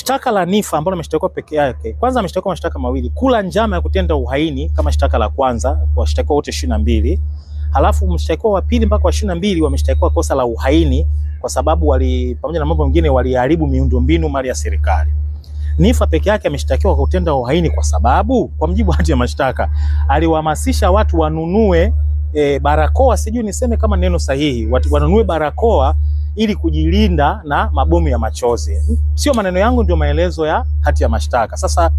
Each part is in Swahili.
Shtaka la Niffer ambalo ameshtakiwa peke yake, kwanza ameshtakiwa mashtaka mawili: kula njama ya kutenda uhaini kama shtaka la kwanza, washtakiwa wote 22. Halafu mshtakiwa wa pili mpaka wa 22 wameshtakiwa kosa la uhaini kwa sababu pamoja na mambo mengine waliharibu miundombinu mali ya serikali. Niffer peke yake ameshtakiwa kwa kutenda uhaini kwa sababu kwa mjibu wa hati ya mashtaka aliwahamasisha watu wanunue barakoa, sijui niseme kama neno sahihi, watu wanunue barakoa ili kujilinda na mabomu ya machozi. Sio maneno yangu, ndio maelezo ya hati ya mashtaka. Sasa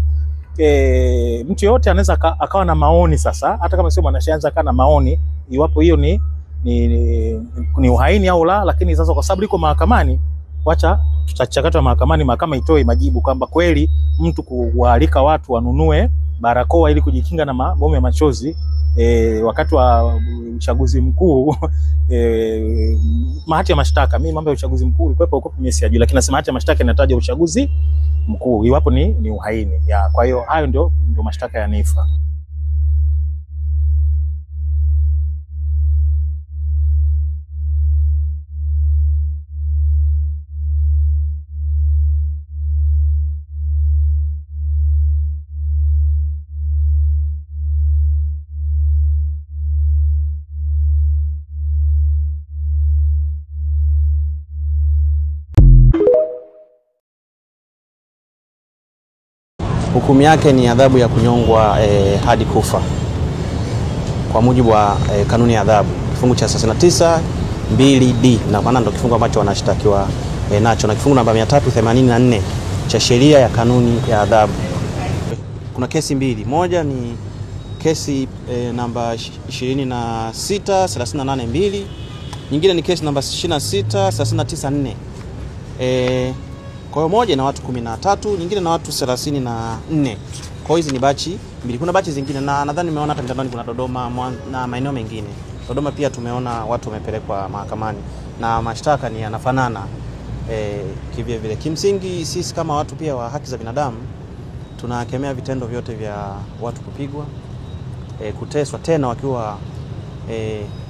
mtu yote anaweza akawa na maoni sasa, hata kama sio mwanasheria akawa na maoni iwapo hiyo ni uhaini au la, lakini sasa kwa sababu liko mahakamani, wacha tutachakata mahakamani, mahakama itoe majibu kwamba kweli mtu kuwaalika watu wanunue barakoa ili kujikinga na mabomu ya machozi wakati wa uchaguzi mkuu. Hati ya mashtaka, mimi mambo ya uchaguzi mkuu ilikuwa huko mimi sijui, lakini nasema hati ya mashtaka inataja uchaguzi mkuu iwapo ni uhaini. Kwa hiyo hayo ndio mashtaka ya Niffer. Hukumu yake ni adhabu ya kunyongwa hadi kufa kwa mujibu wa kanuni ya adhabu kifungu cha 39 2D, na maana ndio kifungu ambacho wanashtakiwa nacho, na kifungu namba 384 cha sheria ya kanuni ya adhabu. Kuna kesi mbili, moja ni kesi namba 26/382, nyingine ni kesi namba 26/394. Kwa hiyo moja na watu 13, nyingine na watu 34. Kwa hizi ni bachi mbili. Kuna bachi zingine na nadhani nimeona hata mtandaoni kuna Dodoma na maeneo mengine. Dodoma pia tumeona watu wamepelekwa mahakamani na mashtaka ni yanafanana kivyo vile. Kimsingi sisi kama watu pia wa haki za binadamu tunakemea vitendo vyote vya watu kupigwa, kuteswa, tena wakiwa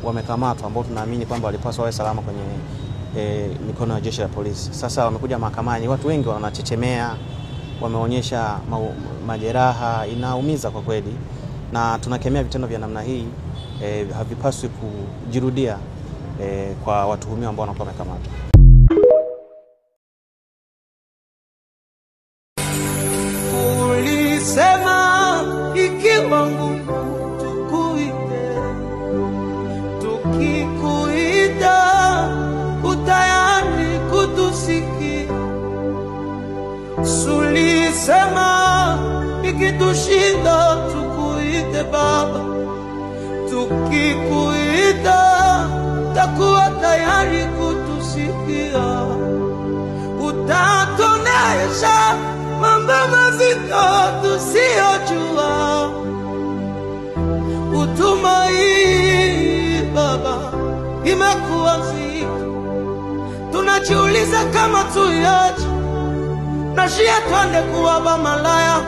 wamekamatwa, ambao tunaamini kwamba walipaswa wawe salama kwenye mikono ya jeshi la polisi. Sasa wamekuja mahakamani, watu wengi wanachechemea, wameonyesha majeraha, inaumiza kwa kweli, na tunakemea vitendo vya namna hii. Havipaswi kujirudia kwa watuhumiwa ambao wanakuwa wamekamatwa. Ulisema ikiwa ngumu tukuite, tukikuita utayari kutusikia. Ulisema ikitushinda tukuite Baba, tukikuita takuwa tayari kutusikia. Utatuonesha mambo mazito tusiyojua. Utumaini Baba imekuwa nzito, tunajiuliza kama tuiache na shia twende kuwa malaya.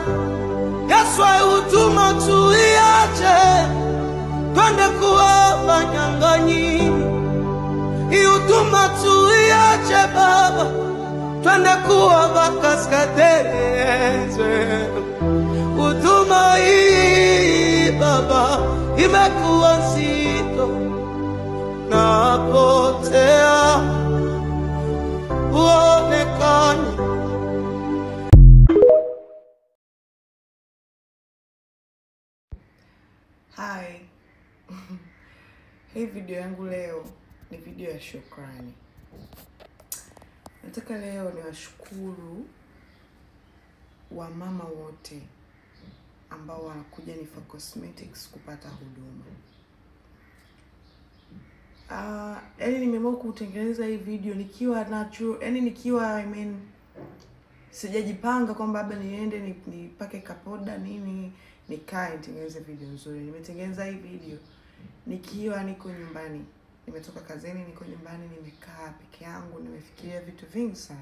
Yesu utuma tuiache twende kuwa banyang'anyi. Utuma tuiache Baba twende kuwa bakaskatereze. Utuma hii Baba imekuwa nzito, napotea uonekane. Hi. Hii video yangu leo ni video ya shukrani. Nataka leo niwashukuru wamama wote ambao wanakuja Niffer Cosmetics kupata huduma. Yaani nimeamua kutengeneza hii video nikiwa natural, yaani nikiwa sijajipanga kwamba labda niende nipake kapoda nini nikae nitengeneze video nzuri. Nimetengeneza hii video nikiwa niko nyumbani. Nimetoka kazini, niko nyumbani, nimekaa peke yangu, nimefikiria vitu vingi sana.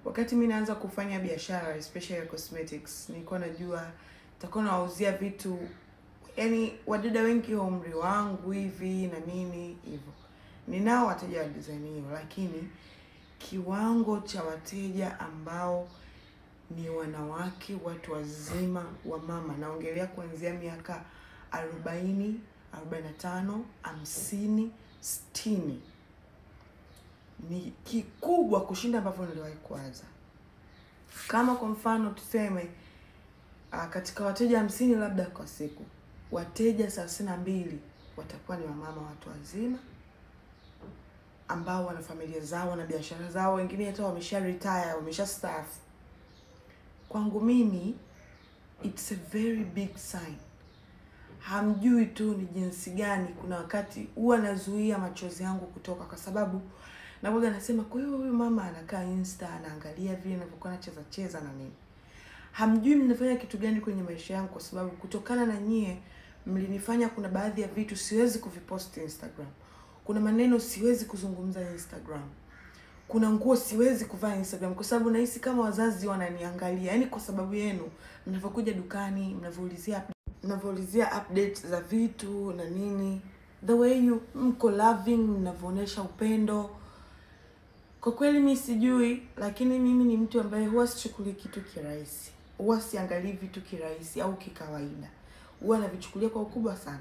Wakati mimi naanza kufanya biashara especially ya cosmetics, nilikuwa najua nitakuwa nawauzia vitu, yani wadada wengi wa umri wangu hivi na nini hivyo. Ninao wateja wa design hiyo, lakini kiwango cha wateja ambao ni wanawake, watu wazima, wa mama, naongelea kuanzia miaka 40, 45, 50, 60, ni kikubwa kushinda ambavyo niliwahi kuanza. Kama kwa mfano tuseme katika wateja 50 labda kwa siku, wateja 32 watakuwa ni wamama, watu wazima ambao wana familia zao na biashara zao, wengine hata wamesha retire, wamesha staff. Kwangu mimi it's a very big sign. Hamjui tu ni jinsi gani kuna wakati huwa nazuia machozi yangu kutoka, kwa sababu naboga nasema kwa hiyo huyu mama anakaa Insta anaangalia vile ninavyokuwa nacheza na nini. Hamjui mnafanya kitu gani kwenye maisha yangu, kwa sababu kutokana na nyie mlinifanya kuna baadhi ya vitu siwezi kuvipost Instagram. Kuna maneno siwezi kuzungumza Instagram. Kuna nguo siwezi kuvaa Instagram kwa sababu nahisi kama wazazi wananiangalia. Yaani kwa sababu yenu mnapokuja dukani, mnavoulizia updates za vitu na nini. The way you mko loving, mnavoonyesha upendo. Kwa kweli mimi sijui, lakini mimi ni mtu ambaye huwa sichukuli kitu kirahisi. Huwa siangalii vitu kirahisi au kikawaida. Huwa navichukulia kwa ukubwa sana.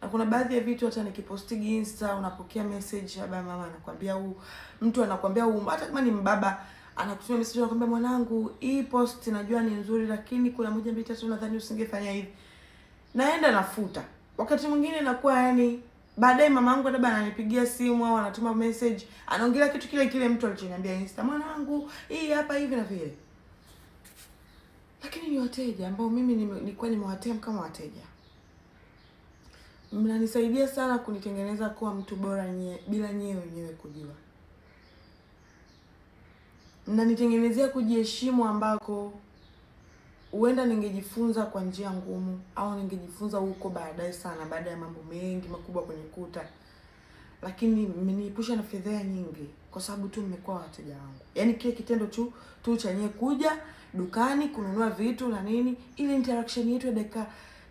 Na kuna baadhi ya vitu hata nikipostigi Insta unapokea message labda mama anakuambia mtu anakuambia hata kama ni mbaba anakutumia message anakuambia mwanangu, hii post najua ni nzuri lakini kuna 1 2 3 nadhani usingefanya hivi. Naenda nafuta. Wakati mwingine inakuwa yani baadaye mamangu labda ananipigia simu au anatuma message, anaongelea kitu kile kile mtu alichoniambia Insta, mwanangu, hii hapa hivi na vile. Lakini ni wateja ambao mimi nilikuwa nimewatem kama wateja. Mnanisaidia sana kunitengeneza kuwa mtu bora bila nyewe wenyewe kujua. Mnanitengenezea kujiheshimu ambako huenda ningejifunza kwa njia ngumu au ningejifunza huko baadaye sana baada ya mambo mengi makubwa kunikuta. Lakini mmeniepusha na fedha nyingi kwa sababu tu mmekuwa wateja wangu. Yaani kile kitendo tu cha nyewe kuja dukani kununua vitu na nini, ile interaction yetu ya dakika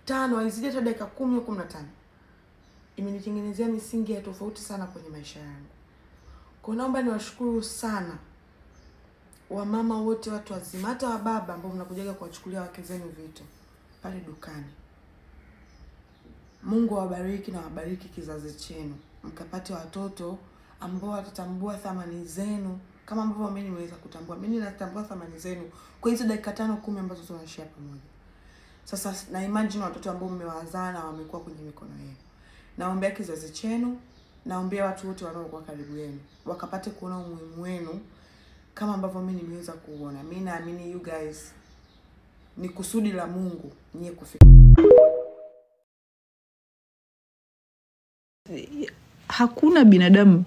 5 haizidi hata dakika 10 au 15. Imenitengenezea misingi ya tofauti sana kwenye maisha yangu. Kwa naomba niwashukuru sana wamama wote, watu wazima, hata wababa ambao mnakujaga kuwachukulia wake zenu vitu pale dukani. Mungu awabariki na wabariki kizazi chenu. Mkapate watoto ambao watatambua thamani zenu kama ambavyo mimi nimeweza kutambua. Mimi natambua thamani zenu kwa hizo dakika 5 10 ambazo tunashare pamoja. Sasa na imagine watoto ambao mmewazaa na wamekuwa kwenye mikono yenu. Naombea kizazi chenu, naombea watu wote wanaokuwa karibu yenu wakapate kuona umuhimu wenu kama ambavyo mimi nimeweza kuona. Mimi naamini you guys ni kusudi la Mungu nyie kufika. Hakuna binadamu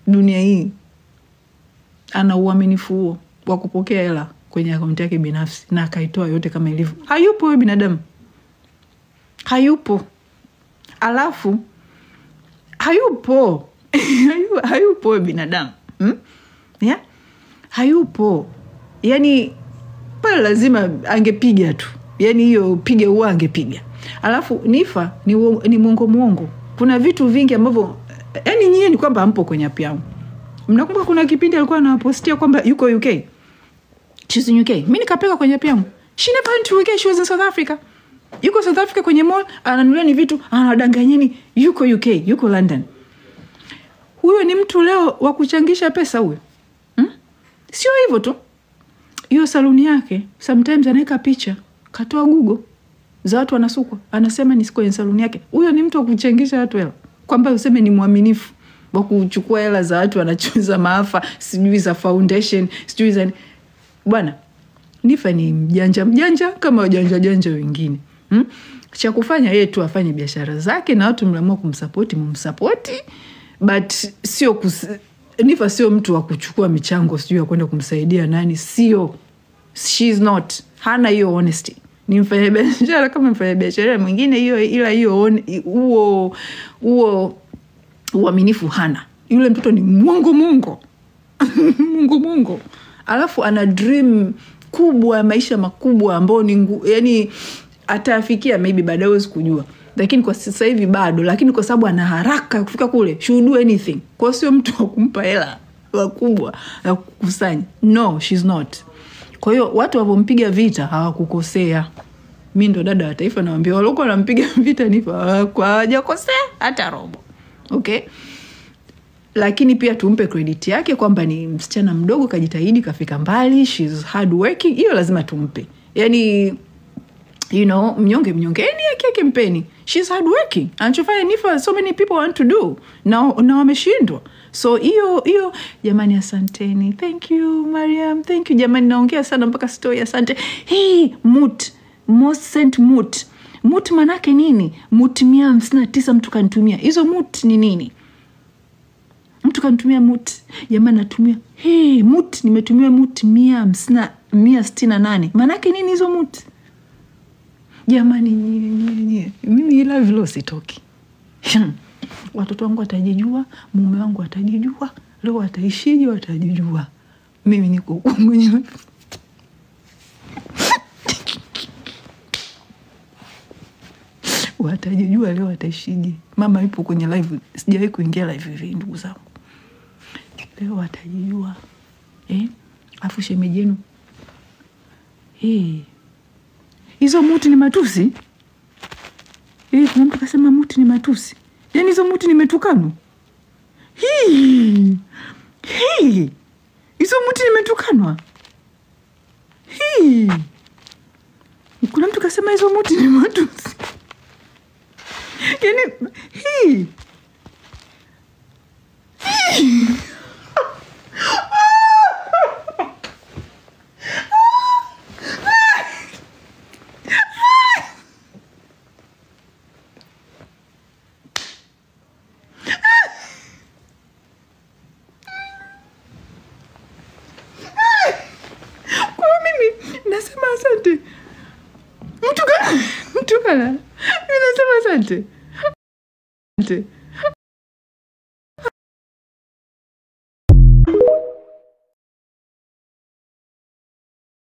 dunia hii ana uaminifu huo wa kupokea hela kwenye akaunti yake binafsi na akaitoa yote kama ilivyo. Hayupo huyo binadamu. Hayupo. Alafu hayupo. Hayupo binadamu. Yeah? Hayupo. Yaani pale lazima angepiga tu. Yaani hiyo piga huwa angepiga. Alafu Nifa ni mwongo. Kuna vitu vingi ambavyo yaani nyie ni kwamba hampo kwenye app yangu. Mnakumbuka kuna kipindi alikuwa anapostia kwamba yuko UK. She's in UK. Mimi nikapeka kwenye app yangu. She never went to UK, she was in South Africa. Yuko South Africa kwenye mall, ananunulia ni vitu, anadanganyeni yuko UK, yuko London. Huyo ni mtu leo wa kuchangisha pesa huyo. Sio hivyo tu. Hiyo saluni yake sometimes anaweka picha, katoa Google za watu wanasukwa, anasema ni kwenye saluni yake. Huyo ni mtu wa kuchangisha watu hela. Kwamba useme ni mwaminifu wa kuchukua hela za watu wanachuza maafa, sijui za foundation, sijui za bwana. Nifa ni mjanja kama wajanja wengine. Cha kufanya yeye tu afanye biashara zake na watu mliamua mumsupport, but sio Nifa sio mtu wa kuchukua michango sijui ya kwenda kumsaidia nani, sio. She is not. Hana hiyo honesty. Ni mfanya biashara kama mfanya biashara mwingine hiyo, ila hiyo huo uaminifu hana. Yule mtoto ni Mungu. Alafu ana dream kubwa, maisha makubwa ambao ni yani atafikia maybe baadaye huwezi kujua. Lakini kwa sasa hivi bado, lakini kwa sababu ana haraka kufika kule, she will do anything. Kwa sio mtu wa kumpa hela wakubwa ya kukusanya. No, she's not. Kwa hiyo watu wapompiga vita hawakukosea. Mimi ndo dada wa taifa nawaambia waloko wanampiga vita nipo hawajakosea hata robo. Okay? Lakini pia tumpe credit yake kwamba ni msichana mdogo kajitahidi kafika mbali, she's hard working. Hiyo lazima tumpe. Yani you know, mnyonge yani yake mpeni. She's hard working. Anachofanya nifa so many people want to do. Na wameshindwa. So hiyo jamani asanteni. Thank you Mariam. Thank you jamani, naongea sana mpaka story asante. Hey, most sent mut. Mut manake nini? Mut 159 mtu kanitumia. Hizo mut ni nini? Mtu kanitumia mut. Jamani natumia. Hey, mut nimetumia mut 168. Manake nini hizo mut? Jamani mimi ila vile sitoki. Watoto wangu watajijua, mume wangu atajijua, leo wataishije watajijua. Mimi niko huko mwenyewe. Watajijua leo wataishije. Mama yupo kwenye live, sijawahi kuingia live hivi ndugu zangu. Leo watajijua. Afu shemeji yenu. Hizo muti ni matusi? Kuna mtu kasema muti ni matusi. Yaani hizo muti ni metukano? Hizo muti ni metukanwa? Kuna mtu kasema hizo muti ni matusi. Yaani nasema asante. Mtu kana. Mimi nasema asante.